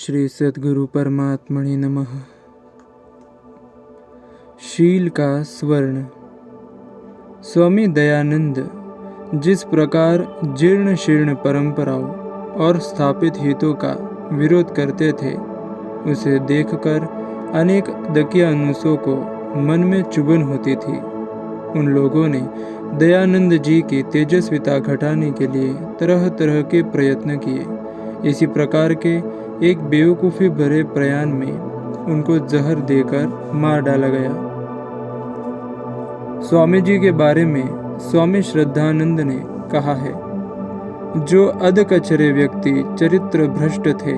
श्री सद्गुरु परमात्मने नमः। शील का स्वर्ण। स्वामी दयानंद जिस प्रकार जीर्ण शीर्ण परंपराओं और स्थापित हितों का विरोध करते थे, उसे देखकर अनेक दकियानुसों को मन में चुभन होती थी। उन लोगों ने दयानंद जी की तेजस्विता घटाने के लिए तरह तरह के प्रयत्न किए। इसी प्रकार के एक बेवकूफ़ी भरे प्रयाण में उनको जहर देकर मार डाला गया। स्वामी जी के बारे में स्वामी श्रद्धानंद ने कहा है, जो अधकचरे व्यक्ति चरित्र भ्रष्ट थे,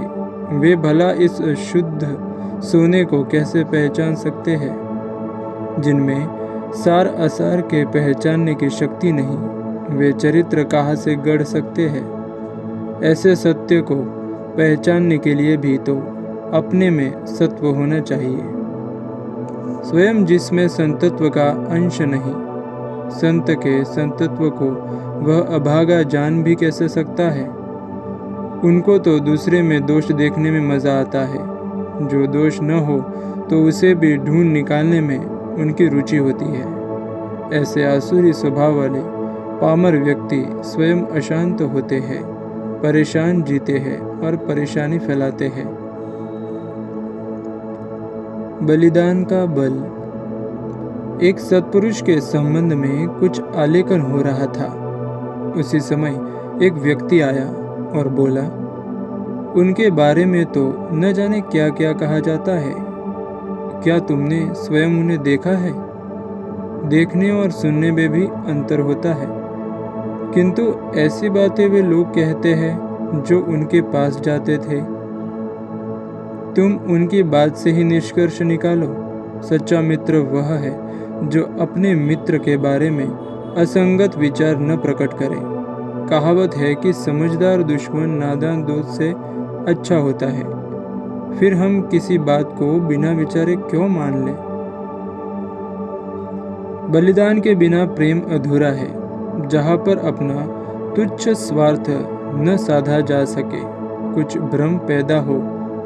वे भला इस शुद्ध सोने को कैसे पहचान सकते हैं, जिनमें सार असार के पहचानने की शक्ति नहीं, वे चरित्र कहाँ से गढ़ सकते हैं। ऐसे सत्य को पहचानने के लिए भी तो अपने में सत्व होना चाहिए। स्वयं जिसमें संतत्व का अंश नहीं, संत के संतत्व को वह अभागा जान भी कैसे सकता है। उनको तो दूसरे में दोष देखने में मज़ा आता है, जो दोष न हो तो उसे भी ढूंढ निकालने में उनकी रुचि होती है। ऐसे आसुरी स्वभाव वाले पामर व्यक्ति स्वयं अशांत होते हैं, परेशान जीते हैं और परेशानी फैलाते हैं। बलिदान का बल। एक सत्पुरुष के संबंध में कुछ आलेखन हो रहा था। उसी समय एक व्यक्ति आया और बोला, उनके बारे में तो न जाने क्या क्या कहा जाता है। क्या तुमने स्वयं उन्हें देखा है? देखने और सुनने में भी अंतर होता है, किंतु ऐसी बातें वे लोग कहते हैं जो उनके पास जाते थे। तुम उनकी बात से ही निष्कर्ष निकालो। सच्चा मित्र वह है जो अपने मित्र के बारे में असंगत विचार न प्रकट करे। कहावत है कि समझदार दुश्मन नादान दोस्त से अच्छा होता है। फिर हम किसी बात को बिना विचारे क्यों मान लें? बलिदान के बिना प्रेम अधूरा है। जहाँ पर अपना तुच्छ स्वार्थ न साधा जा सके, कुछ भ्रम पैदा हो,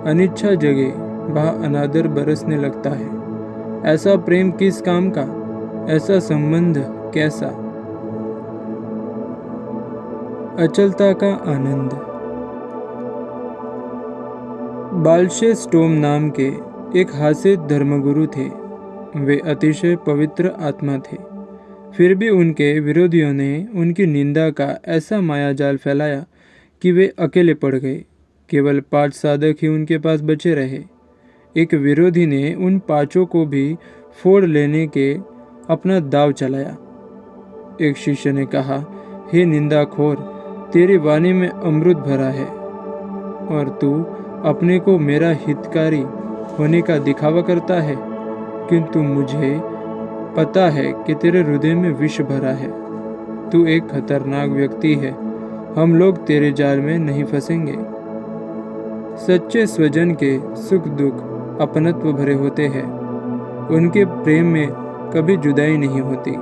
अनिच्छा जगे, वहाँ अनादर बरसने लगता है। ऐसा प्रेम किस काम का? ऐसा संबंध कैसा? अचलता का आनंद। बालशे स्टोम नाम के एक हास्य धर्मगुरु थे। वे अतिशय पवित्र आत्मा थे। फिर भी उनके विरोधियों ने उनकी निंदा का ऐसा मायाजाल फैलाया कि वे अकेले पड़ गए। केवल 5 साधक ही उनके पास बचे रहे। एक विरोधी ने उन 5 को भी फोड़ लेने के अपना दाव चलाया। एक शिष्य ने कहा, हे निंदाखोर, तेरी वाणी में अमृत भरा है और तू अपने को मेरा हितकारी होने का दिखावा करता है, किंतु मुझे पता है कि तेरे हृदय में विष भरा है। तू एक खतरनाक व्यक्ति है। हम लोग तेरे जाल में नहीं फंसेंगे। सच्चे स्वजन के सुख दुख अपनत्व भरे होते हैं। उनके प्रेम में कभी जुदाई नहीं होती।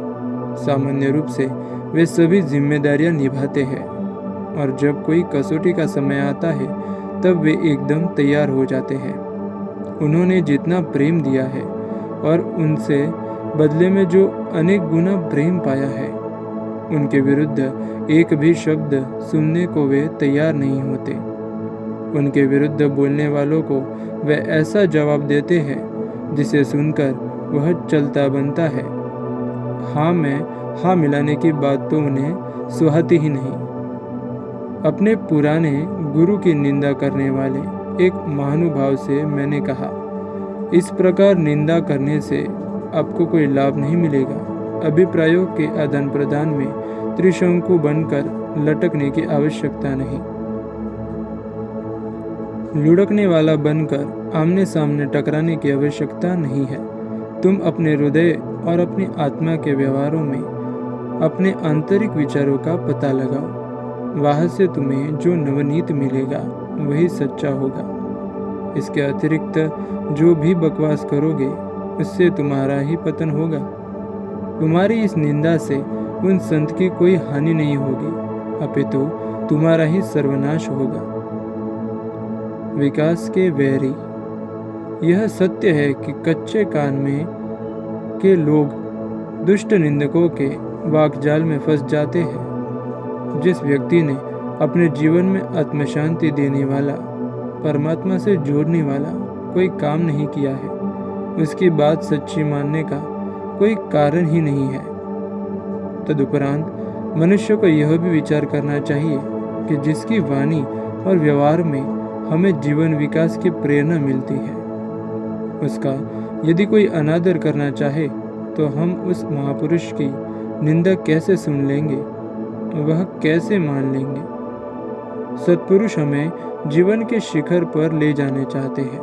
सामान्य रूप से वे सभी जिम्मेदारियां निभाते हैं और जब कोई कसौटी का समय आता है तब वे एकदम तैयार हो जाते हैं। उन्होंने जितना प्रेम दिया है और उनसे बदले में जो अनेक गुना प्रेम पाया है, उनके विरुद्ध एक भी शब्द सुनने को वे तैयार नहीं होते। उनके विरुद्ध बोलने वालों को वे ऐसा जवाब देते हैं जिसे सुनकर वह चलता बनता है। हाँ में हाँ मिलाने की बात तो उन्हें सुहाती ही नहीं। अपने पुराने गुरु की निंदा करने वाले एक महानुभाव से मैंने कहा, इस प्रकार निंदा करने से आपको कोई लाभ नहीं मिलेगा। अभिप्रायों के आदान प्रदान में त्रिशंकु बनकर लटकने की आवश्यकता नहीं। लुढ़कने वाला बनकर आमने सामने टकराने की आवश्यकता नहीं है। तुम अपने हृदय और अपनी आत्मा के व्यवहारों में अपने आंतरिक विचारों का पता लगाओ। वहाँ से तुम्हें जो नवनीत मिलेगा वही सच्चा होगा। इसके अतिरिक्त जो भी बकवास करोगे उससे तुम्हारा ही पतन होगा। तुम्हारी इस निंदा से उन संत की कोई हानि नहीं होगी, अपितु तुम्हारा ही सर्वनाश होगा। विकास के वैरी। यह सत्य है कि कच्चे कान में के लोग दुष्ट निंदकों के वाकजाल में फंस जाते हैं। जिस व्यक्ति ने अपने जीवन में आत्मशांति देने वाला, परमात्मा से जोड़ने वाला कोई काम नहीं किया है, उसकी बात सच्ची मानने का कोई कारण ही नहीं है। तदुपरांत मनुष्य को यह भी विचार करना चाहिए कि जिसकी वाणी और व्यवहार में हमें जीवन विकास की प्रेरणा मिलती है, उसका यदि कोई अनादर करना चाहे तो हम उस महापुरुष की निंदा कैसे सुन लेंगे, वह कैसे मान लेंगे। सत्पुरुष हमें जीवन के शिखर पर ले जाने चाहते हैं,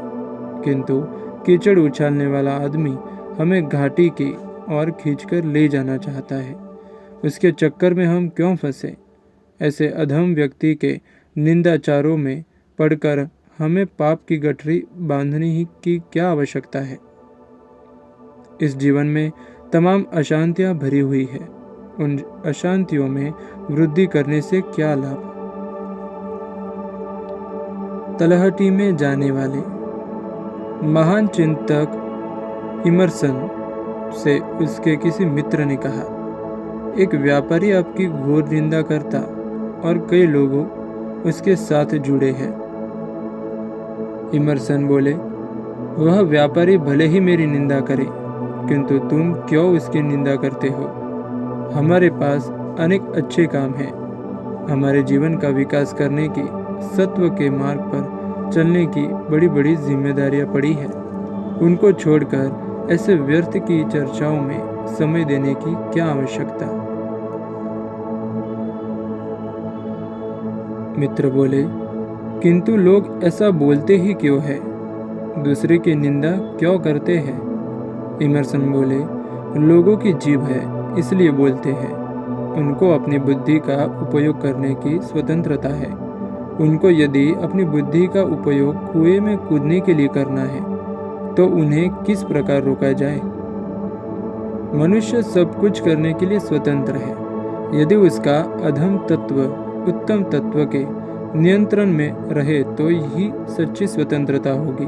किंतु कीचड़ उछालने वाला आदमी हमें घाटी की ओर खींचकर ले जाना चाहता है। उसके चक्कर में हम क्यों फंसे? ऐसे अधम व्यक्ति के निंदाचारों में पड़कर हमें पाप की गठरी बांधने ही की क्या आवश्यकता है? इस जीवन में तमाम अशांतियां भरी हुई है। उन अशांतियों में वृद्धि करने से क्या लाभ? तलहटी में जाने वाले महान चिंतक इमर्सन से उसके किसी मित्र ने कहा, एक व्यापारी आपकी घोर निंदा करता और कई लोगों उसके साथ जुड़े हैं। इमर्सन बोले, वह व्यापारी भले ही मेरी निंदा करे, किंतु तुम क्यों उसकी निंदा करते हो? हमारे पास अनेक अच्छे काम हैं। हमारे जीवन का विकास करने की, सत्व के मार्ग पर चलने की बड़ी बड़ी जिम्मेदारियां पड़ी है। उनको छोड़कर ऐसे व्यर्थ की चर्चाओं में समय देने की क्या आवश्यकता? मित्र बोले, किंतु लोग ऐसा बोलते ही क्यों है? दूसरे की निंदा क्यों करते हैं? इमर्सन बोले, लोगों की जीभ है इसलिए बोलते हैं। उनको अपनी बुद्धि का उपयोग करने की स्वतंत्रता है। उनको यदि अपनी बुद्धि का उपयोग कुएं में कूदने के लिए करना है तो उन्हें किस प्रकार रोका जाए? मनुष्य सब कुछ करने के लिए स्वतंत्र है। यदि उसका अधम तत्व उत्तम तत्व के नियंत्रण में रहे तो ही सच्ची स्वतंत्रता होगी।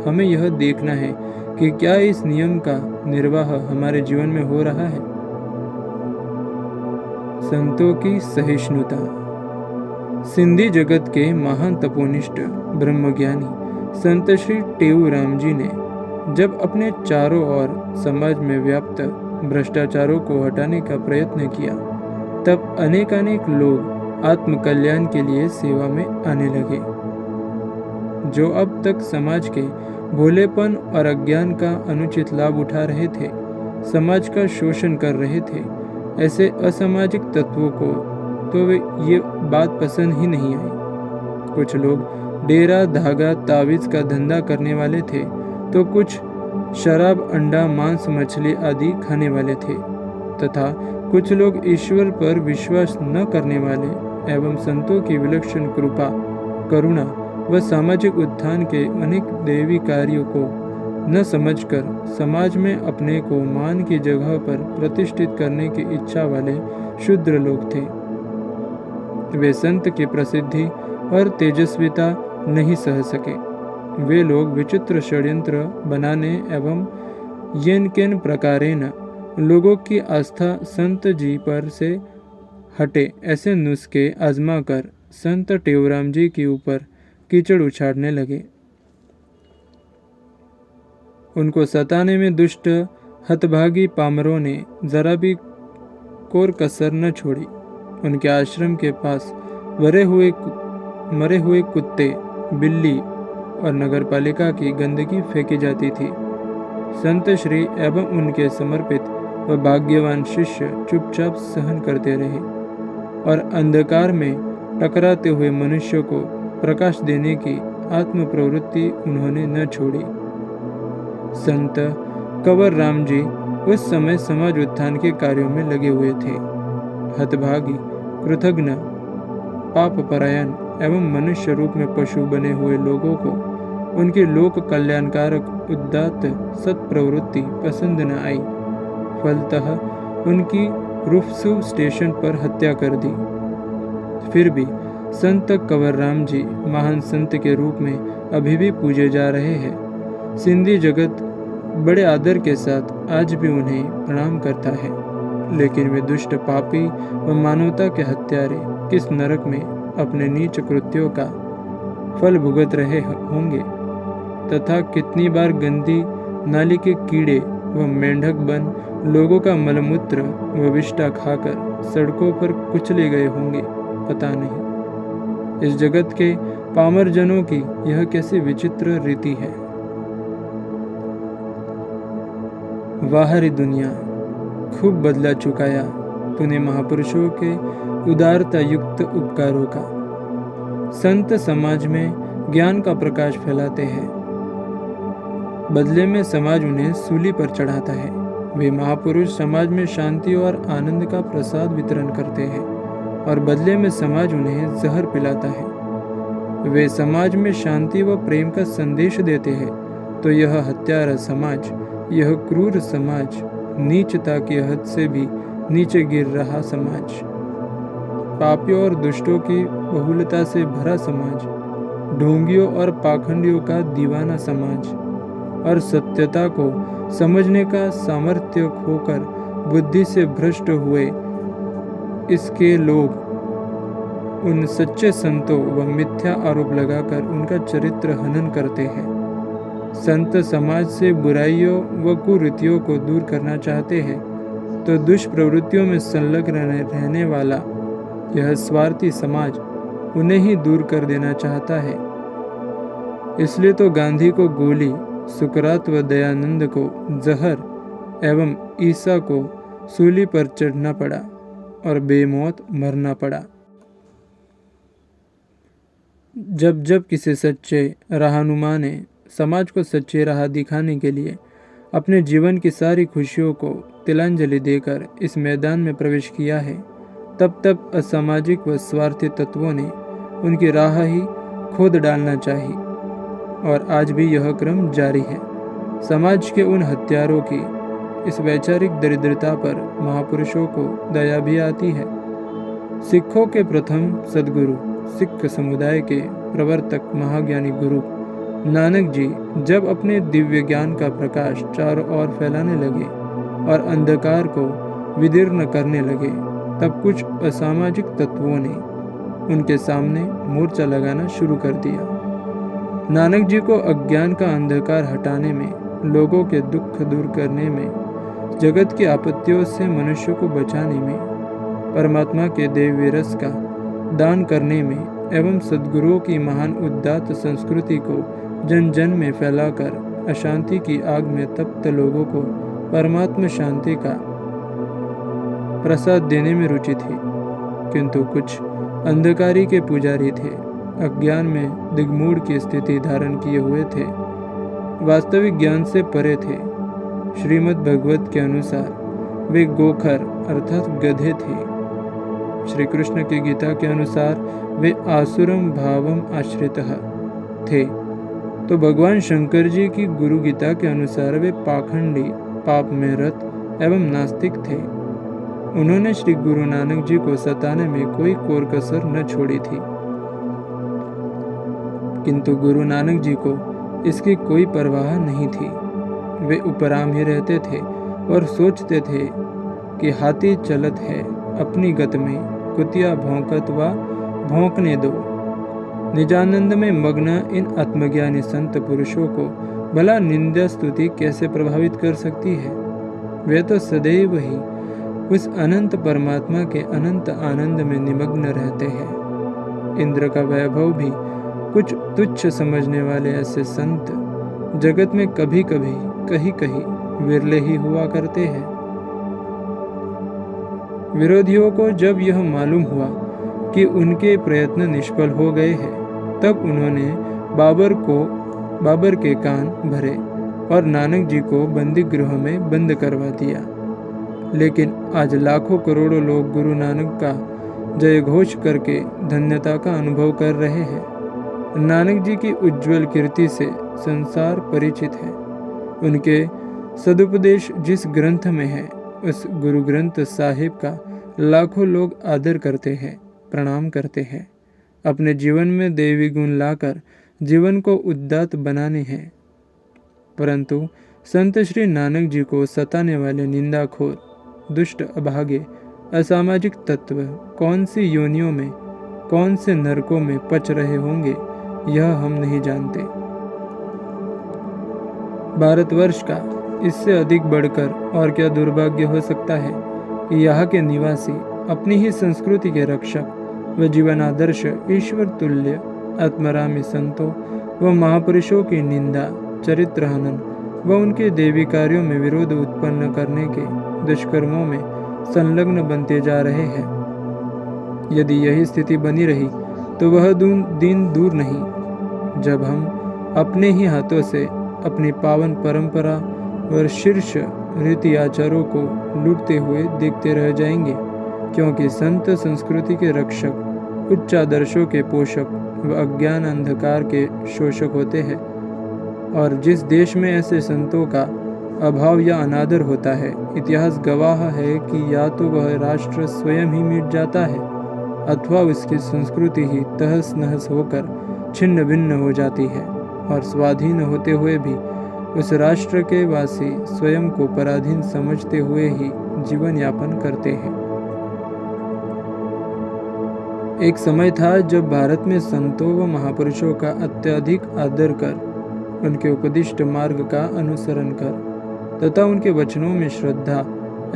हमें यह देखना है कि क्या इस नियम का निर्वाह हमारे जीवन में हो रहा है। संतों की सहिष्णुता। सिंधी जगत के महान तपोनिष्ठ ब्रह्मज्ञानी संत श्री टेऊराम जी ने जब अपने चारों ओर समाज में व्याप्त भ्रष्टाचारों को हटाने का प्रयत्न किया, तब अनेकानेक लोग आत्मकल्याण के लिए सेवा में आने लगे। जो अब तक समाज के भोलेपन और अज्ञान का अनुचित लाभ उठा रहे थे, समाज का शोषण कर रहे थे, ऐसे असामाजिक तत्वों को तो ये बात पसंद ही नहीं आई। कुछ लोग डेरा धागा तावीज का धंधा करने वाले थे, तो कुछ शराब अंडा मांस मछली आदि खाने वाले थे, तथा कुछ लोग ईश्वर पर विश्वास न करने वाले एवं संतों की विलक्षण कृपा, करुणा व सामाजिक उत्थान के अनेक दैवी कार्यों को न समझकर समाज में अपने को मान की जगह पर प्रतिष्ठित करने की इच्छा वाले शूद्र लोग थे। वे संत की प्रसिद्धि और तेजस्विता नहीं सह सके। वे लोग विचित्र षड्यंत्र बनाने एवं येन केन प्रकारेण लोगों की आस्था संत जी पर से हटे ऐसे नुस्खे आजमा कर संत टेऊराम जी के ऊपर कीचड़ उछाड़ने लगे। उनको सताने में दुष्ट हतभागी पामरों ने जरा भी कोर कसर न छोड़ी। उनके आश्रम के पास मरे हुए कुत्ते, बिल्ली और नगरपालिका की गंदगी फेंकी जाती थी। संत श्री एवं उनके समर्पित व भाग्यवान शिष्य चुपचाप सहन करते रहे और अंधकार में टकराते हुए मनुष्य को प्रकाश देने की आत्म प्रवृत्ति उन्होंने न छोड़ी। संत कंवर राम जी उस समय समाज उत्थान के कार्यों में लगे हुए थे। हतभागी, कृतघ्न, पापपरायण एवं मनुष्य रूप में पशु बने हुए लोगों को उनकी लोक कल्याणकारक उदात्त सत्प्रवृत्ति पसंद न आई। फलतः उनकी रुफसू स्टेशन पर हत्या कर दी। फिर भी संत कंवर राम जी महान संत के रूप में अभी भी पूजे जा रहे हैं। सिंधी जगत बड़े आदर के साथ आज भी उन्हें प्रणाम करता है, लेकिन वे दुष्ट पापी व मानवता के हत्यारे किस नरक में अपने नीच कृत्यों का फल भुगत रहे होंगे तथा कितनी बार गंदी नाली के कीड़े व मेंढक बन लोगों का मलमूत्र व विष्ठा खाकर सड़कों पर कुचले गए होंगे, पता नहीं। इस जगत के पामर जनों की यह कैसी विचित्र रीति है। बाहरी दुनिया खूब बदला चुकाया तूने महापुरुषों के उदारता युक्त उपकारों का। संत समाज में ज्ञान का प्रकाश फैलाते हैं, बदले में समाज उन्हें सूली पर चढ़ाता है। वे महापुरुष समाज में शांति और आनंद का प्रसाद वितरण करते हैं और बदले में समाज उन्हें जहर पिलाता है। वे समाज में शांति व प्रेम का संदेश देते हैं तो यह हत्यारा समाज, यह क्रूर समाज, नीचता की हद से भी नीचे गिर रहा समाज, पापियों और दुष्टों की बहुलता से भरा समाज, ढोंगियों और पाखंडियों का दीवाना समाज और सत्यता को समझने का सामर्थ्य खोकर बुद्धि से भ्रष्ट हुए इसके लोग उन सच्चे संतों व मिथ्या आरोप लगाकर उनका चरित्र हनन करते हैं। संत समाज से बुराइयों व कुरीतियों को दूर करना चाहते हैं तो दुष्प्रवृत्तियों में संलग्न रहने वाला यह स्वार्थी समाज उन्हें ही दूर कर देना चाहता है। इसलिए तो गांधी को गोली, सुकरात व दयानंद को जहर एवं ईसा को सूली पर चढ़ना पड़ा और बेमौत मरना पड़ा। जब जब किसी सच्चे रहनुमा ने समाज को सच्ची राह दिखाने के लिए अपने जीवन की सारी खुशियों को तिलांजलि देकर इस मैदान में प्रवेश किया है, तब तब असामाजिक व स्वार्थी तत्वों ने उनकी राह ही खोद डालना चाहिए और आज भी यह क्रम जारी है। समाज के उन हत्यारों की इस वैचारिक दरिद्रता पर महापुरुषों को दया भी आती है। सिखों के प्रथम सदगुरु, सिख समुदाय के प्रवर्तक महाज्ञानी गुरु नानक जी जब अपने दिव्य ज्ञान का प्रकाश चारों ओर फैलाने लगे और अंधकार को विदीर्ण करने लगे, तब कुछ असामाजिक तत्वों ने उनके सामने मोर्चा लगाना शुरू कर दिया। नानक जी को अज्ञान का अंधकार हटाने में, लोगों के दुख दूर करने में, जगत की आपत्तियों से मनुष्य को बचाने में, परमात्मा के दैवी रस का दान करने में एवं सद्गुरुओं की महान उदात्त संस्कृति को जन जन में फैलाकर अशांति की आग में तप्त लोगों को परमात्मा शांति का प्रसाद देने में रुचि थी। किंतु कुछ अंधकारी के पुजारी थे, अज्ञान में दिग्मूढ़ की स्थिति धारण किए हुए थे, वास्तविक ज्ञान से परे थे। श्रीमद् भगवत के अनुसार वे गोखर अर्थात गधे थे। श्री कृष्ण की गीता के अनुसार वे आसुरम भावम आश्रितः थे, तो भगवान शंकर जी की गुरु गीता के अनुसार वे पाखंडी, पाप में रत एवं नास्तिक थे। उन्होंने श्री गुरु नानक जी को सताने में कोई कोर कसर न छोड़ी थी, किंतु गुरु नानक जी को इसकी कोई परवाह नहीं थी। वे उपराम ही रहते थे और सोचते थे कि हाथी चलत है अपनी गत में, कुतिया भौंकत व भौंकने दो। निजानंद में मग्न इन आत्मज्ञानी संत पुरुषों को भला निंदा स्तुति कैसे प्रभावित कर सकती है। वे तो सदैव ही उस अनंत परमात्मा के अनंत आनंद में निमग्न रहते हैं। इंद्र का वैभव भी कुछ तुच्छ समझने वाले ऐसे संत जगत में कभी कभी कहीं कहीं विरले ही हुआ करते हैं। विरोधियों को जब यह मालूम हुआ कि उनके प्रयत्न निष्फल हो गए हैं, तब उन्होंने बाबर के कान भरे और नानक जी को बंदी गृह में बंद करवा दिया। लेकिन आज लाखों करोड़ों लोग गुरु नानक का जय घोष करके धन्यता का अनुभव कर रहे हैं। नानक जी की उज्जवल कीर्ति से संसार परिचित है। उनके सदुपदेश जिस ग्रंथ में है, उस गुरु ग्रंथ साहिब का लाखों लोग आदर करते हैं, प्रणाम करते हैं। अपने जीवन में देवी गुण लाकर जीवन को उदात्त बनाने हैं। परंतु संत श्री नानक जी को सताने वाले निंदाखोर, दुष्ट, अभागे, असामाजिक तत्व कौन सी योनियों में, कौन से नरकों में पच रहे होंगे, यह हम नहीं जानते। भारतवर्ष का इससे अधिक बढ़कर और क्या दुर्भाग्य हो सकता है कि यहाँ के निवासी अपनी ही संस्कृति के रक्षक व जीवन आदर्श, ईश्वर तुल्य आत्मरामी संतों व महापुरुषों की निंदा, चरित्र हनन व उनके देवी कार्यों में विरोध उत्पन्न करने के दुष्कर्मों में संलग्न बनते जा रहे हैं। यदि यही स्थिति बनी रही तो वह दिन दूर नहीं जब हम अपने ही हाथों से अपनी पावन परंपरा व शीर्ष रीति आचारों को लूटते हुए देखते रह जाएंगे, क्योंकि संत संस्कृति के रक्षक, उच्च आदर्शों के पोषक व अज्ञान अंधकार के शोषक होते हैं। और जिस देश में ऐसे संतों का अभाव या अनादर होता है, इतिहास गवाह है कि या तो वह राष्ट्र स्वयं ही मिट जाता है अथवा उसकी संस्कृति ही तहस नहस होकर छिन्न भिन्न हो जाती है, और स्वाधीन होते हुए भी उस राष्ट्र के वासी स्वयं को पराधीन समझते हुए ही जीवन यापन करते हैं। एक समय था जब भारत में संतों व महापुरुषों का अत्यधिक आदर कर, उनके उपदिष्ट मार्ग का अनुसरण कर तथा उनके वचनों में श्रद्धा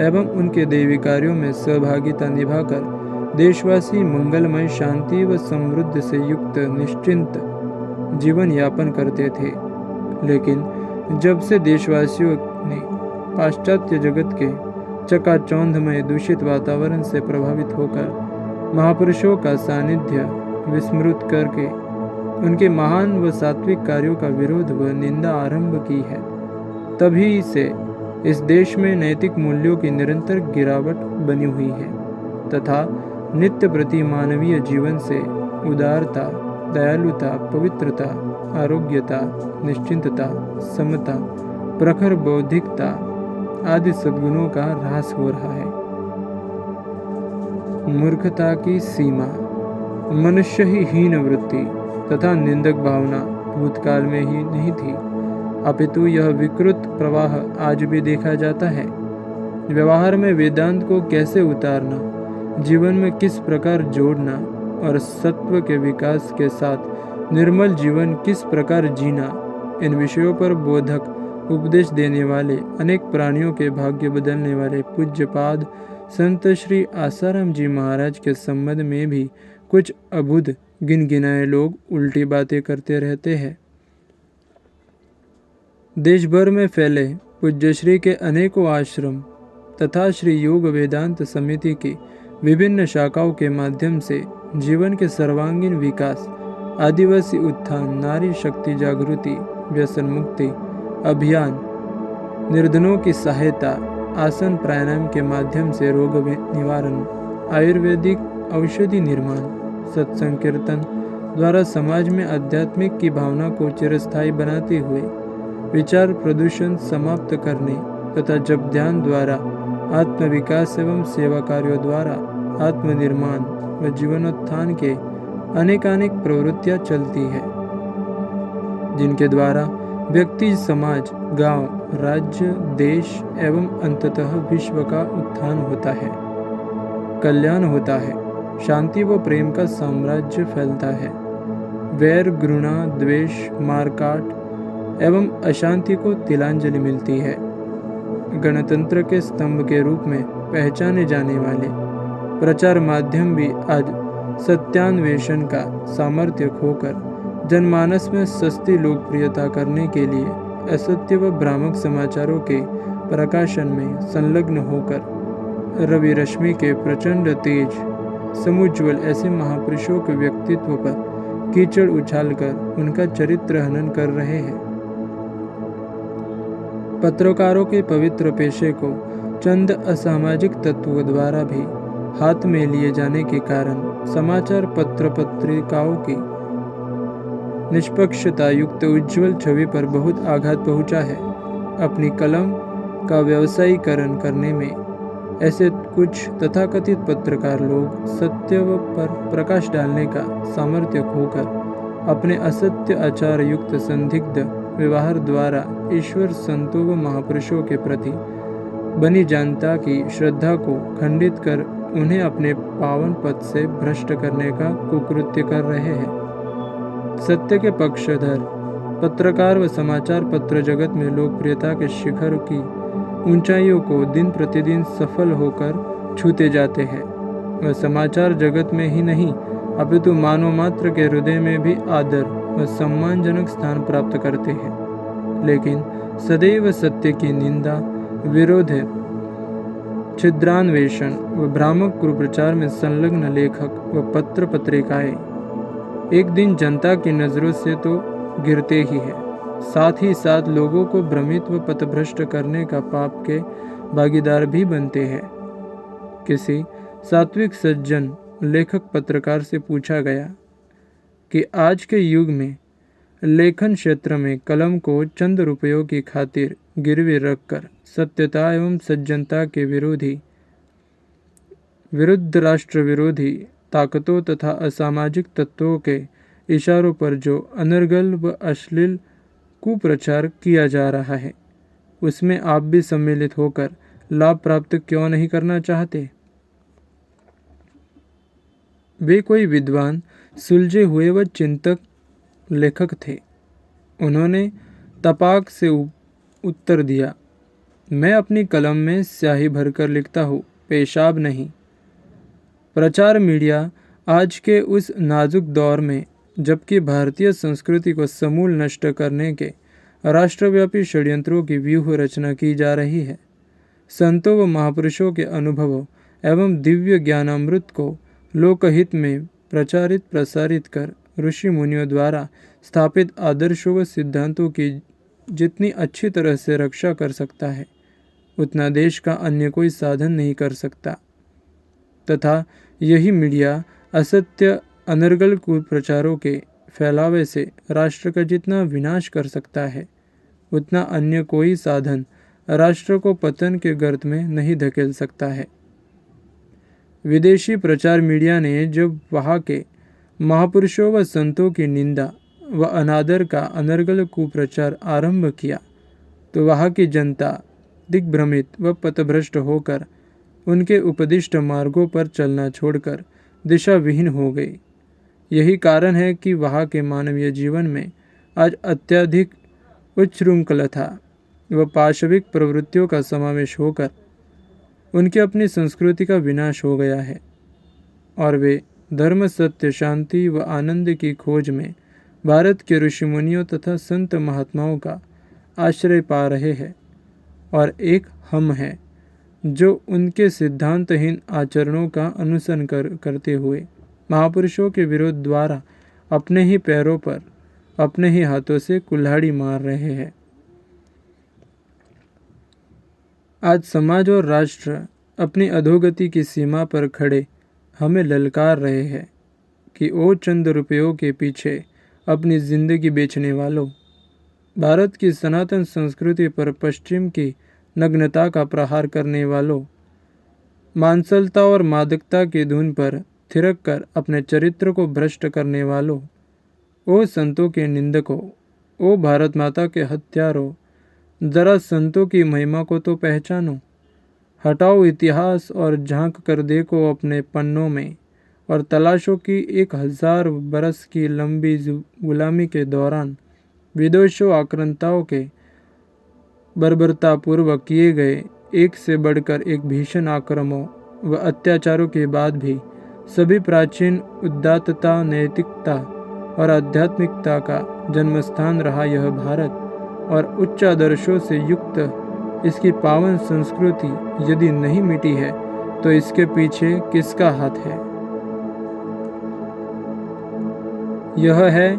एवं उनके देवी कार्यों में सहभागिता निभाकर देशवासी मंगलमय, शांति व समृद्धि से युक्त निश्चिंत जीवन यापन करते थे। लेकिन जब से देशवासियों ने पाश्चात्य जगत के चकाचौंध दूषित वातावरण से प्रभावित होकर महापुरुषों का सानिध्य विस्मृत करके उनके महान व सात्विक कार्यों का विरोध व निंदा आरंभ की है, तभी से इस देश में नैतिक मूल्यों की निरंतर गिरावट बनी हुई है तथा नित्य प्रति मानवीय जीवन से उदारता, दयालुता, पवित्रता, आरोग्यता, निश्चिंतता, समता, प्रखर बौद्धिकता आदि सद्गुणों का ह्रास हो रहा है। मूर्खता की सीमा, मनुष्य ही हीन वृत्ति तथा निंदक भावना भूतकाल में ही नहीं थी, अपितु यह विकृत प्रवाह आज भी देखा जाता है। व्यवहार में वेदांत को कैसे उतारना, जीवन में किस प्रकार जोड़ना और सत्व के विकास के साथ निर्मल जीवन किस प्रकार जीना, इन विषयों पर बोधक उपदेश देने वाले, अनेक प्राणियों के भाग्य बदलने वाले पूज्यपाद संत श्री आसाराम जी महाराज के संबंध में भी कुछ अबुध गिनगिनाए लोग उल्टी बातें करते रहते हैं। देश भर में फैले पूज्यश्री के अनेकों आश्रम तथा श्री योग वेदांत समिति की विभिन्न शाखाओं के माध्यम से जीवन के सर्वांगीण विकास, आदिवासी उत्थान, नारी शक्ति जागृति, व्यसन मुक्ति अभियान, निर्धनों की सहायता, आसन प्राणायाम के माध्यम से रोग निवारण, आयुर्वेदिक औषधि निर्माण, सत्संग कीर्तन द्वारा समाज में आध्यात्मिक की भावना को चिरस्थायी बनाते हुए विचार प्रदूषण समाप्त करने तथा जप ध्यान द्वारा आत्मविकास एवं सेवा कार्यों द्वारा आत्मनिर्माण व जीवनोत्थान के अनेकानेक प्रवृत्तियां चलती है, जिनके द्वारा व्यक्ति, समाज, गांव, राज्य, देश एवं अंततः विश्व का उत्थान होता है, कल्याण होता है, शांति व प्रेम का साम्राज्य फैलता है, वैर, घृणा, द्वेष, मारकाट एवं अशांति को तिलांजलि मिलती है। गणतंत्र के स्तंभ के रूप में पहचाने जाने वाले प्रचार माध्यम भी आज सत्यान्वेषण का सामर्थ्य खोकर जनमानस में सस्ती लोकप्रियता करने के लिए असत्य व भ्रामक समाचारों के प्रकाशन में संलग्न होकर रवि रश्मि के प्रचंड तेज समुज्वल ऐसे महापुरुषों के व्यक्तित्व पर कीचड़ उछालकर उनका चरित्र हनन कर रहे हैं। पत्रकारों के पवित्र पेशे को चंद असामाजिक तत्वों द्वारा भी हाथ में लिए जाने के कारण समाचार पत्र पत्रिकाओं की निष्पक्षता युक्त उज्जवल छवि पर बहुत आघात पहुंचा है। अपनी कलम का व्यवसायीकरण करने में ऐसे कुछ तथाकथित पत्रकार लोग सत्य पर प्रकाश डालने का सामर्थ्य खोकर अपने असत्य आचार युक्त संदिग्ध व्यवहार द्वारा ईश्वर संतों व महापुरुषों के प्रति बनी जनता की श्रद्धा को खंडित कर उन्हें अपने पावन पद से भ्रष्ट करने का कुकृत्य कर रहे हैं। सत्य के पक्षधर पत्रकार व समाचार पत्र जगत में लोकप्रियता के शिखर की ऊंचाइयों को दिन प्रतिदिन सफल होकर छूते जाते हैं। वह समाचार जगत में ही नहीं अपितु मानव मात्र के हृदय में भी आदर व सम्मानजनक स्थान प्राप्त करते हैं। लेकिन सदैव सत्य की निंदा, विरोध, छिद्रान्वेषण व भ्रामक कुप्रचार में संलग्न लेखक व पत्र पत्रिकाएं एक दिन जनता की नजरों से तो गिरते ही है, साथ ही साथ लोगों को भ्रमित व पथभ्रष्ट करने का पाप के भागीदार भी बनते हैं। किसी सात्विक सज्जन लेखक पत्रकार से पूछा गया कि आज के युग में लेखन क्षेत्र में कलम को चंद रुपयों की खातिर गिरवी रखकर सत्यता एवं सज्जनता के विरुद्ध राष्ट्र विरोधी ताकतों तथा असामाजिक तत्वों के इशारों पर जो अनर्गल व अश्लील कुप्रचार किया जा रहा है, उसमें आप भी सम्मिलित होकर लाभ प्राप्त क्यों नहीं करना चाहते? वे कोई विद्वान, सुलझे हुए व चिंतक लेखक थे। उन्होंने तपाक से उत्तर दिया, मैं अपनी कलम में स्याही भरकर लिखता हूँ, पेशाब नहीं। प्रचार मीडिया आज के उस नाजुक दौर में, जबकि भारतीय संस्कृति को समूल नष्ट करने के राष्ट्रव्यापी षड्यंत्रों की व्यूह रचना की जा रही है, संतों व महापुरुषों के अनुभवों एवं दिव्य ज्ञानामृत को लोकहित में प्रचारित प्रसारित कर ऋषि मुनियों द्वारा स्थापित आदर्शों व सिद्धांतों की जितनी अच्छी तरह से रक्षा कर सकता है, उतना देश का अन्य कोई साधन नहीं कर सकता। तथा यही मीडिया असत्य अनर्गल कुप्रचारों के फैलावे से राष्ट्र का जितना विनाश कर सकता है, उतना अन्य कोई साधन राष्ट्र को पतन के गर्त में नहीं धकेल सकता है। विदेशी प्रचार मीडिया ने जब वहाँ के महापुरुषों व संतों की निंदा व अनादर का अनर्गल कुप्रचार आरंभ किया, तो वहाँ की जनता दिग्भ्रमित व पथभ्रष्ट होकर उनके उपदिष्ट मार्गों पर चलना छोड़कर दिशा विहीन हो गई। यही कारण है कि वहाँ के मानवीय जीवन में आज अत्यधिक उच्छृंखलता व पाशविक प्रवृत्तियों का समावेश होकर उनकी अपनी संस्कृति का विनाश हो गया है और वे धर्म, सत्य, शांति व आनंद की खोज में भारत के ऋषि मुनियों तथा संत महात्माओं का आश्रय पा रहे हैं। और एक हम है जो उनके सिद्धांतहीन आचरणों का अनुसरण करते हुए महापुरुषों के विरोध द्वारा अपने ही पैरों पर अपने ही हाथों से कुल्हाड़ी मार रहे हैं। आज समाज और राष्ट्र अपनी अधोगति की सीमा पर खड़े हमें ललकार रहे हैं कि ओ चंद रुपयों के पीछे अपनी जिंदगी बेचने वालों, भारत की सनातन संस्कृति पर पश्चिम की नग्नता का प्रहार करने वालों, मांसलता और मादकता की धुन पर थिरक कर अपने चरित्र को भ्रष्ट करने वालों, ओ संतों के निंदकों, ओ भारत माता के हत्यारों, जरा संतों की महिमा को तो पहचानो। हटाओ इतिहास और झांक कर देखो अपने पन्नों में और तलाशो की 1000 बरस की लंबी गुलामी के दौरान विदेशों आक्रांताओं के बर्बरतापूर्वक किए गए एक से बढ़कर एक भीषण आक्रमणों व अत्याचारों के बाद भी सभी प्राचीन उदात्तता, नैतिकता और आध्यात्मिकता का जन्मस्थान रहा यह भारत और उच्च आदर्शों से युक्त इसकी पावन संस्कृति यदि नहीं मिटी है तो इसके पीछे किसका हाथ है? यह है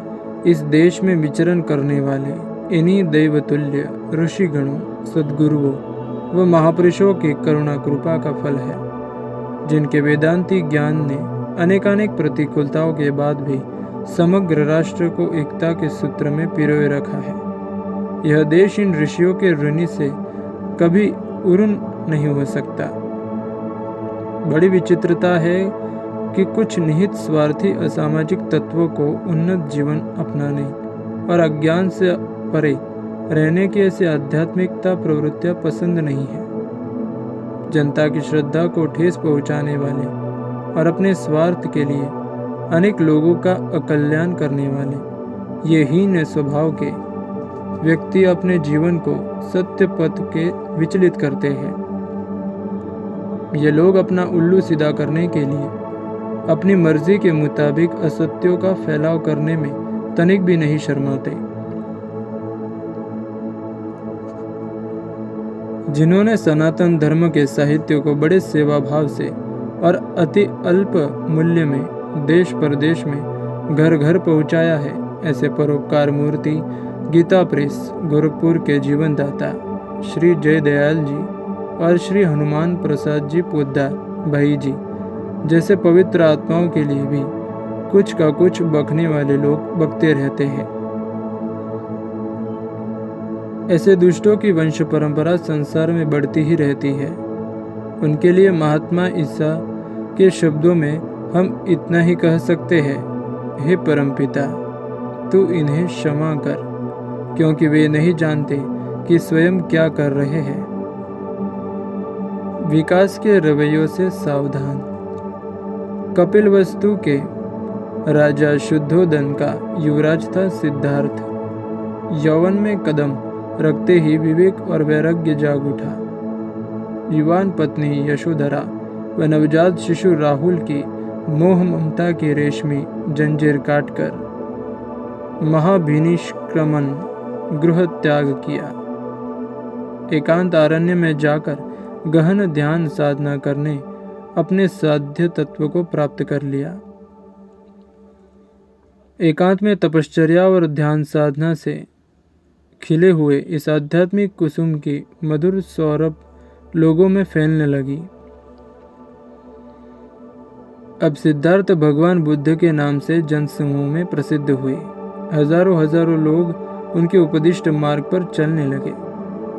इस देश में विचरण करने वाले इन्हीं दैवतुल्य ऋषिगणों, सद्गुरुओं व महापुरुषों की करुणा कृपा का फल है, जिनके वेदांती ज्ञान ने अनेकानेक प्रतिकूलताओं के बाद भी समग्र राष्ट्र को एकता के सूत्र में पिरोए रखा है। यह देश इन ऋषियों के ऋणी से कभी ऊर्ण नहीं हो सकता। बड़ी विचित्रता है कि कुछ निहित स्वार्थी असामाजिक तत्वों को उन्नत जीवन अपनाने और अज्ञान से परे रहने की ऐसी आध्यात्मिकता प्रवृत्तियां पसंद नहीं है। जनता की श्रद्धा को ठेस पहुंचाने वाले और अपने स्वार्थ के लिए अनेक लोगों का अकल्याण करने वाले ये हीन स्वभाव के व्यक्ति अपने जीवन को सत्य पथ के विचलित करते हैं। ये लोग अपना उल्लू सीधा करने के लिए अपनी मर्जी के मुताबिक असत्यों का फैलाव करने में तनिक भी नहीं शर्माते। जिन्होंने सनातन धर्म के साहित्य को बड़े सेवा भाव से और अति अल्प मूल्य में देश प्रदेश में घर घर पहुंचाया है, ऐसे परोपकार मूर्ति गीता प्रेस गोरखपुर के जीवनदाता श्री जयदयाल जी और श्री हनुमान प्रसाद जी पोद्दार भाई जी जैसे पवित्र आत्माओं के लिए भी कुछ का कुछ बकने वाले लोग बकते रहते हैं। ऐसे दुष्टों की वंश परंपरा संसार में बढ़ती ही रहती है। उनके लिए महात्मा ईसा के शब्दों में हम इतना ही कह सकते हैं, हे परमपिता तू इन्हें क्षमा कर, क्योंकि वे नहीं जानते कि स्वयं क्या कर रहे हैं। विकास के रवैयों से सावधान। कपिलवस्तु के राजा शुद्धोदन का युवराज था सिद्धार्थ। यौवन में कदम रखते ही विवेक और वैराग्य जाग उठा। युवान पत्नी यशोधरा व नवजात शिशु राहुल की मोह ममता की रेशमी जंजीर काटकर महाभिनिष्क्रमण गृह त्याग किया। एकांत अरण्य में जाकर गहन ध्यान साधना करने अपने साध्य तत्व को प्राप्त कर लिया। एकांत में तपश्चर्या और ध्यान साधना से खिले हुए इस आध्यात्मिक कुसुम की मधुर सौरभ लोगों में फैलने लगी। अब सिद्धार्थ भगवान बुद्ध के नाम से जनसमूह में प्रसिद्ध हुए। हजारों हजारों लोग उनके उपदिष्ट मार्ग पर चलने लगे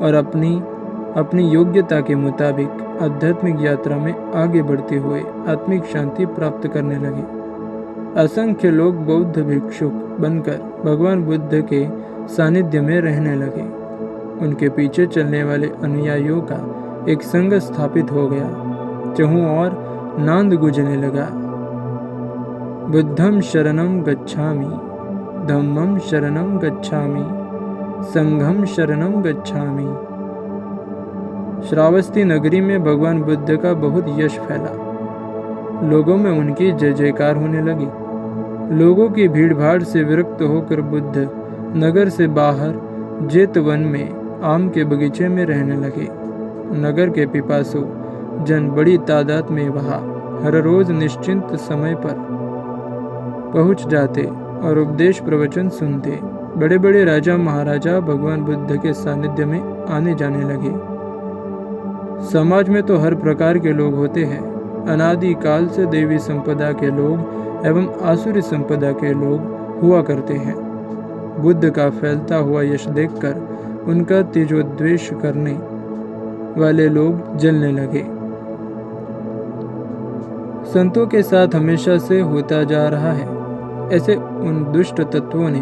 और अपनी योग्यता के मुताबिक आध्यात्मिक यात्रा में आगे बढ़ते हुए आत्मिक शांति प्राप्त करने लगे। असंख्य लोग बौद्ध भिक्षुक बनकर भगवान बुद्ध के सानिध्य में रहने लगे। उनके पीछे चलने वाले अनुयायियों का एक संघ स्थापित हो गया। चहुं और नांद गूंजने लगा। बुद्धं शरणं गच्छामि, धम्मं शरणं गच्छामि, संघं शरणं गच्छामि। श्रावस्ती नगरी में भगवान बुद्ध का बहुत यश फैला। लोगों में उनकी जय जयकार होने लगी। लोगों की भीड़भाड़ से विरक्त होकर बुद्ध नगर से बाहर जेतवन में आम के बगीचे में रहने लगे। नगर के पिपासु जन बड़ी तादाद में वहां हर रोज निश्चिंत समय पर पहुंच जाते और उपदेश प्रवचन सुनते। बड़े बड़े राजा महाराजा भगवान बुद्ध के सानिध्य में आने जाने लगे। समाज में तो हर प्रकार के लोग होते हैं। अनादि काल से देवी संपदा के लोग एवं आसुरी संपदा के लोग हुआ करते हैं। बुद्ध का फैलता हुआ यश देखकर उनका तेजोद्वेष करने वाले लोग जलने लगे। संतों के साथ हमेशा से होता जा रहा है। ऐसे उन दुष्ट तत्वों ने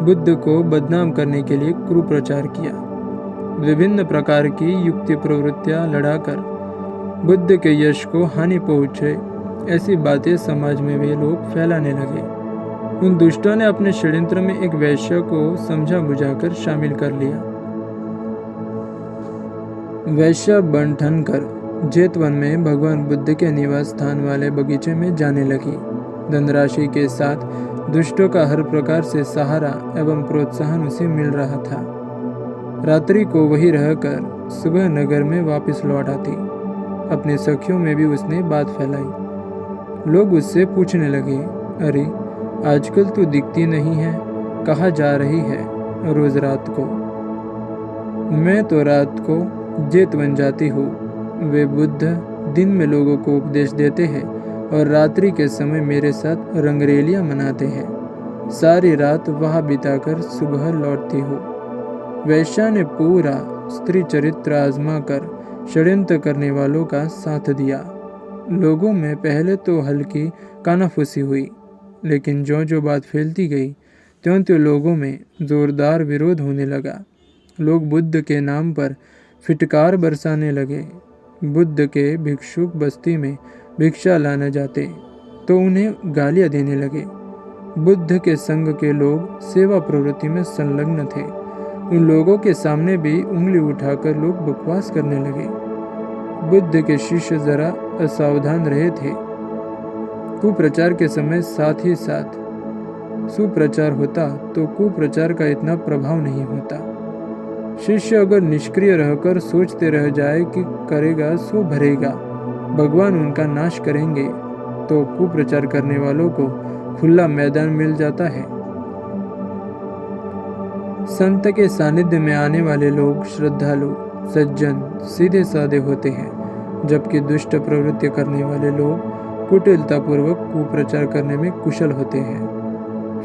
बुद्ध को बदनाम करने के लिए कुप्रचार किया। विभिन्न प्रकार की युक्ति प्रवृत्तियां लड़ाकर बुद्ध के यश को हानि पहुंचे ऐसी बातें समाज में वे लोग फैलाने लगे। उन दुष्टों ने अपने षड्यंत्र में एक वैश्य को समझा बुझाकर शामिल कर लिया। वैश्य बन ठनकर जेतवन में भगवान बुद्ध के निवास स्थान वाले बगीचे में जाने लगी। धनराशि के साथ दुष्टों का हर प्रकार से सहारा एवं प्रोत्साहन उसे मिल रहा था। रात्रि को वही रहकर सुबह नगर में वापस लौट आती। अपने सखियों में भी उसने बात फैलाई। लोग उससे पूछने लगे, अरे आजकल तो दिखती नहीं है, कहाँ जा रही है रोज रात को? मैं तो रात को जेतवन जाती हूँ। वे बुद्ध दिन में लोगों को उपदेश देते हैं और रात्रि के समय मेरे साथ रंगरेलियां मनाते हैं। सारी रात वहाँ बिताकर सुबह लौटती हूँ। वैश्या ने पूरा स्त्री चरित्र आजमा कर षड्यंत्र करने वालों का साथ दिया। लोगों में पहले तो हल्की कानाफूसी हुई, लेकिन ज्यों-ज्यों बात फैलती गई, त्यों-त्यों लोगों में जोरदार विरोध होने लगा। लोग बुद्ध के नाम पर फिटकार बरसाने लगे। बुद्ध के भिक्षुक बस्ती में भिक्षा लाने जाते तो उन्हें गालियां देने लगे। बुद्ध के संग के लोग सेवा प्रवृत्ति में संलग्न थे। उन लोगों के सामने भी उंगली उठाकर लोग बकवास करने लगे। बुद्ध के शिष्य जरा असावधान रहे थे। कुप्रचार के समय साथ ही साथ सुप्रचार होता तो कुप्रचार का इतना प्रभाव नहीं होता। शिष्य अगर निष्क्रिय रहकर सोचते रह जाए कि करेगा सो भरेगा, भगवान उनका नाश करेंगे, तो कुप्रचार करने वालों को खुला मैदान मिल जाता है। संत के सानिध्य में आने वाले लोग श्रद्धालु, सज्जन, सीधे साधे होते हैं, जबकि दुष्ट प्रवृत्ति करने वाले लोग कुटिलतापूर्वक कुप्रचार करने में कुशल होते हैं।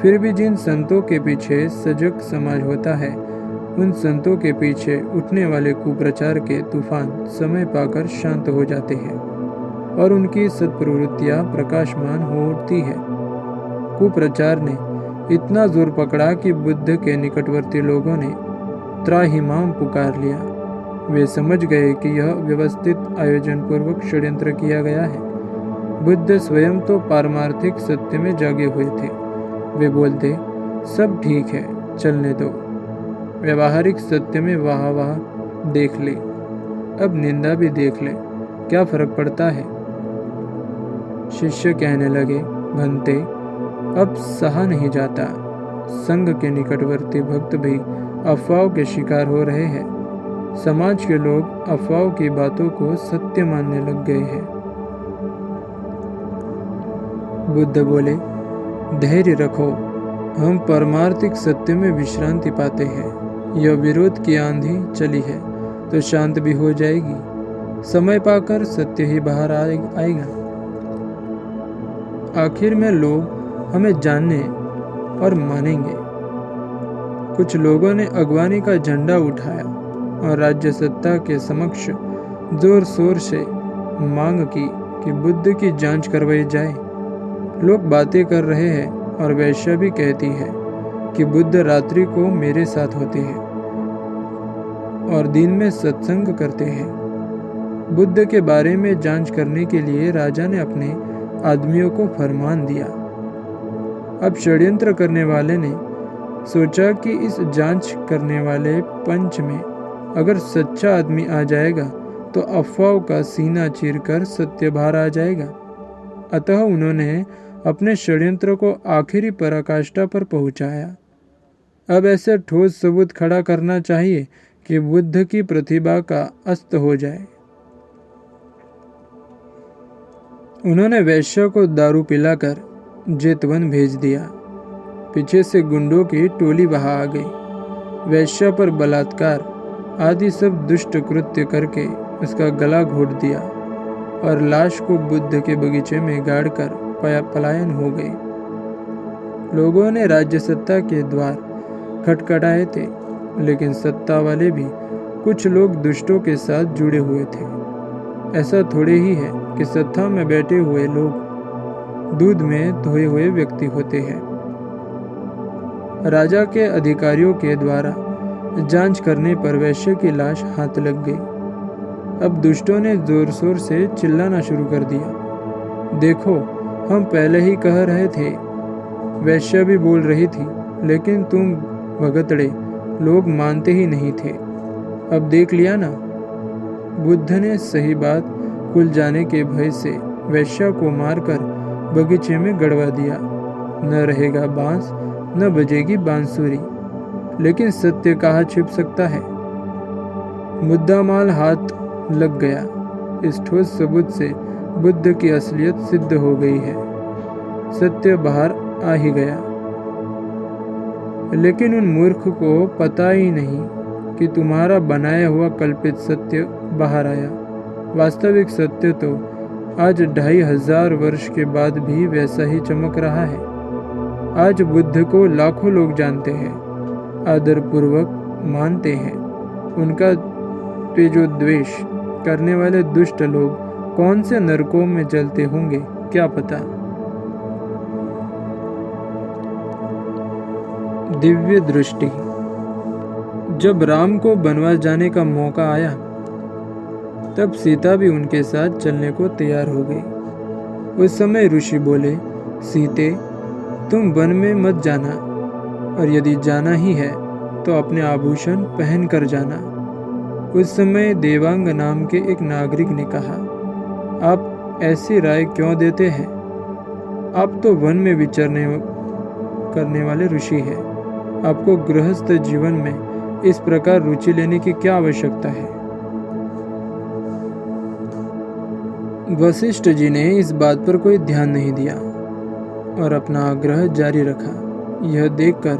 फिर भी जिन संतों के पीछे सजग समाज होता है, उन संतों के पीछे उठने वाले कुप्रचार के तूफान समय पाकर शांत हो जाते हैं और उनकी सत्प्रवृत्तियां प्रकाशमान हो उठती है। कुप्रचार ने इतना जोर पकड़ा कि बुद्ध के निकटवर्ती लोगों ने त्राहिमाम पुकार लिया। वे समझ गए कि यह व्यवस्थित आयोजन पूर्वक षड्यंत्र किया गया है। बुद्ध स्वयं तो पारमार्थिक सत्य में जागे हुए थे। वे बोलते, सब ठीक है, चलने दो। व्यवहारिक सत्य में वाह वाह देख ले, अब निंदा भी देख ले, क्या फर्क पड़ता है। शिष्य कहने लगे, भंते, अब सहा नहीं जाता। संघ के निकटवर्ती भक्त भी अफवाहों के शिकार हो रहे हैं। समाज के लोग अफवाहों की बातों को सत्य मानने लग गए हैं। बुद्ध बोले, धैर्य रखो, हम परमार्थिक सत्य में विश्रांति पाते हैं। यह विरोध की आंधी चली है तो शांत भी हो जाएगी। समय पाकर सत्य ही बाहर आएगा। आखिर में लोग हमें जानने और मानेंगे। कुछ लोगों ने अगवानी का झंडा उठाया और राज्य सत्ता के समक्ष जोर शोर से मांग की कि बुद्ध की जांच करवाई जाए। लोग बातें कर रहे हैं और वैश्या भी कहती है कि बुद्ध रात्रि को मेरे साथ होते हैं और दिन में सत्संग करते हैं। बुद्ध के बारे में जांच करने के लिए राजा ने अपने आदमियों को फरमान दिया। अब षड्यंत्र करने वाले ने सोचा कि इस जांच करने वाले पंच में अगर सच्चा आदमी आ जाएगा तो अफवाहों का सीना चीरकर सत्य बाहर आ जाएगा। अतः उन्होंने अपने षड्यंत्र को आखिरी पराकाष्ठा पर पहुंचाया। अब ऐसे ठोस सबूत खड़ा करना चाहिए कि बुद्ध की प्रतिभा का अस्त हो जाए। उन्होंने वैश्य को दारू पिलाकर जेतवन भेज दिया। पीछे से गुंडों की टोली वहां आ गई। वैश्य पर बलात्कार आदि सब दुष्ट कृत्य करके उसका गला घोट दिया और लाश को बुद्ध के बगीचे में गाड़कर पलायन हो गए। लोगों ने राज्य सत्ता के द्वार खटखटाए थे, लेकिन सत्ता वाले भी कुछ लोग दुष्टों के साथ जुड़े हुए थे। ऐसा थोड़े ही है कि सत्ता में बैठे हुए लोग दूध में धोए हुए व्यक्ति होते हैं। राजा के अधिकारियों के द्वारा जांच करने पर वैश्य की लाश हाथ लग गई। अब दुष्टों ने जोर शोर से चिल्लाना शुरू कर दिया, देखो, हम पहले ही कह रहे थे। वैश्य भी बोल रही थी, लेकिन तुम भगतड़े लोग मानते ही नहीं थे। अब देख लिया ना। बुद्ध ने सही बात खुल जाने के भय से वैश्य को मारकर बगीचे में गड़वा दिया। न रहेगा बांस, न बजेगी बांसुरी, लेकिन सत्य कहाँ छिप सकता है। मुद्दा माल हाथ लग गया। इस ठोस सबूत से बुद्ध की असलियत सिद्ध हो गई है। सत्य बाहर आ ही गया। लेकिन उन मूर्ख को पता ही नहीं कि तुम्हारा बनाया हुआ कल्पित सत्य बाहर आया। वास्तविक सत्य तो आज 2500 वर्ष के बाद भी वैसा ही चमक रहा है। आज बुद्ध को लाखों लोग जानते हैं, आदरपूर्वक मानते हैं। उनका तेजोद्वेष करने वाले दुष्ट लोग कौन से नरकों में जलते होंगे क्या पता। दिव्य दृष्टि। जब राम को बनवास जाने का मौका आया तब सीता भी उनके साथ चलने को तैयार हो गई। उस समय ऋषि बोले, सीते, तुम वन में मत जाना, और यदि जाना ही है तो अपने आभूषण पहन कर जाना। उस समय देवांग नाम के एक नागरिक ने कहा, आप ऐसी राय क्यों देते हैं? आप तो वन में विचरने करने वाले ऋषि हैं। आपको गृहस्थ जीवन में इस प्रकार रुचि लेने की क्या आवश्यकता है? वशिष्ठ जी ने इस बात पर कोई ध्यान नहीं दिया और अपना आग्रह जारी रखा। यह देखकर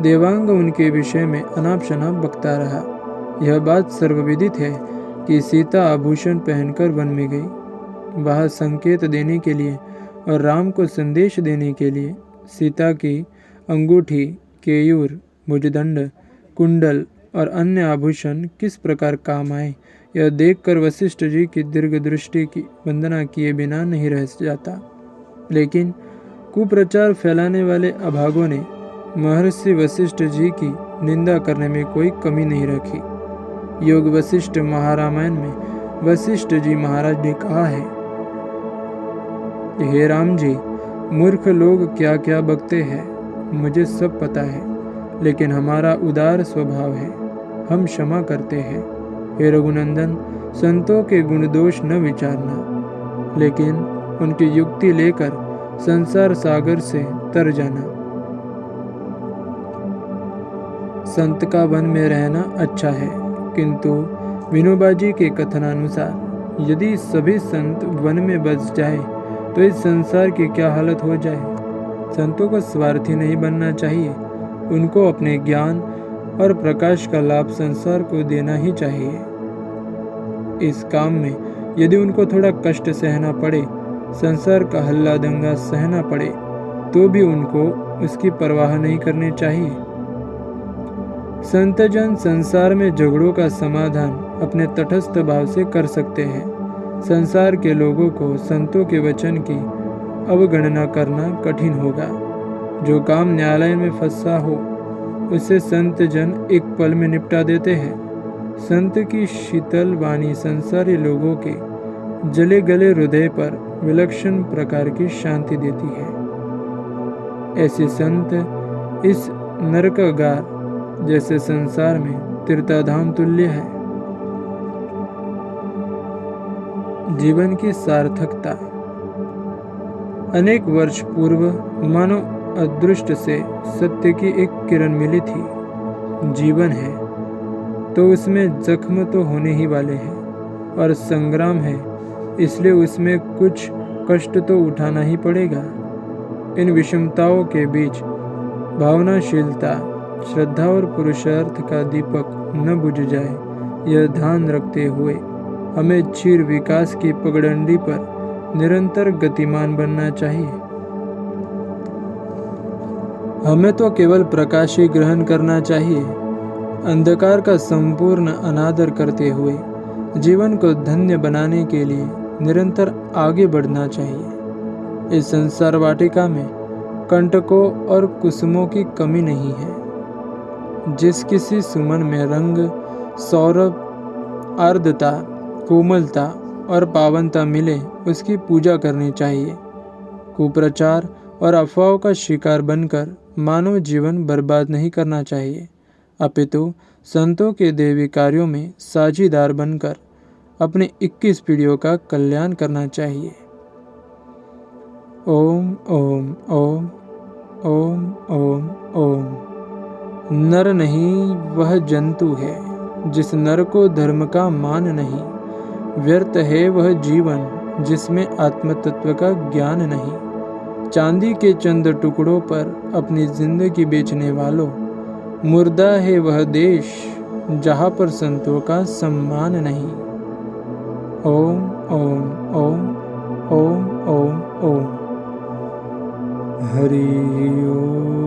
देवांग उनके विषय में अनाप शनाप बकता रहा। यह बात सर्वविदित है कि सीता आभूषण पहनकर वन में गई। वह संकेत देने के लिए और राम को संदेश देने के लिए सीता की अंगूठी, केयूर, भुजदंड, कुंडल और अन्य आभूषण किस प्रकार काम आए, यह देखकर वशिष्ठ जी की दीर्घ दृष्टि की वंदना किए बिना नहीं रह जाता। लेकिन कुप्रचार फैलाने वाले अभागों ने महर्षि वशिष्ठ जी की निंदा करने में कोई कमी नहीं रखी। योग वशिष्ठ महारामायण में वशिष्ठ जी महाराज ने कहा है, हे राम जी, मूर्ख लोग क्या क्या बकते हैं, मुझे सब पता है, लेकिन हमारा उदार स्वभाव है, हम क्षमा करते हैं। हे रघुनंदन, संतों के गुण दोष न विचारना, लेकिन उनकी युक्ति लेकर संसार सागर से तर जाना। संत का वन में रहना अच्छा है, किंतु विनोबाजी के कथनानुसार यदि सभी संत वन में बस जाए तो इस संसार की क्या हालत हो जाए। संतों को स्वार्थी नहीं बनना चाहिए, उनको अपने ज्ञान और प्रकाश का लाभ संसार को देना ही चाहिए। इस काम में यदि उनको थोड़ा कष्ट सहना पड़े, संसार का हल्ला दंगा सहना पड़े, तो भी उनको उसकी परवाह नहीं करनी चाहिए। संतजन संसार में झगड़ों का समाधान अपने तटस्थ भाव से कर सकते हैं। संसार के लोगों को संतों के वचन की अवगणना करना कठिन होगा। जो काम न्यायालय में फंसा हो उसे संत जन एक पल में निपटा देते हैं। संत की शीतल वाणी संसारी लोगों के जले गले हृदय पर विलक्षण प्रकार की शांति देती है। ऐसे संत इस नरकागार जैसे संसार में तीर्थधाम तुल्य है। जीवन की सार्थकता। अनेक वर्ष पूर्व मानो अदृष्ट से सत्य की एक किरण मिली थी। जीवन है तो उसमें जख्म तो होने ही वाले हैं, और संग्राम है इसलिए उसमें कुछ कष्ट तो उठाना ही पड़ेगा। इन विषमताओं के बीच भावनाशीलता, श्रद्धा और पुरुषार्थ का दीपक न बुझ जाए, यह ध्यान रखते हुए हमें क्षीर विकास की पगडंडी पर निरंतर गतिमान बनना चाहिए। हमें तो केवल प्रकाश ही ग्रहण करना चाहिए। अंधकार का संपूर्ण अनादर करते हुए जीवन को धन्य बनाने के लिए निरंतर आगे बढ़ना चाहिए। इस संसार वाटिका में कंटकों और कुसुमों की कमी नहीं है। जिस किसी सुमन में रंग, सौरभ, आर्द्रता, कोमलता और पावनता मिले उसकी पूजा करनी चाहिए। कुप्रचार और अफवाहों का शिकार बनकर मानव जीवन बर्बाद नहीं करना चाहिए, अपितु संतों के देवी कार्यों में साझीदार बनकर अपने 21 पीढ़ियों का कल्याण करना चाहिए। ओम ओम ओम ओम ओम ओम। नर नहीं वह जंतु है जिस नर को धर्म का मान नहीं। व्यर्थ है वह जीवन जिसमें आत्म तत्व का ज्ञान नहीं। चांदी के चंद टुकड़ों पर अपनी जिंदगी बेचने वालों, मुर्दा है वह देश जहाँ पर संतों का सम्मान नहीं। ओम ओम ओम ओम ओम ओम। हरि ओम।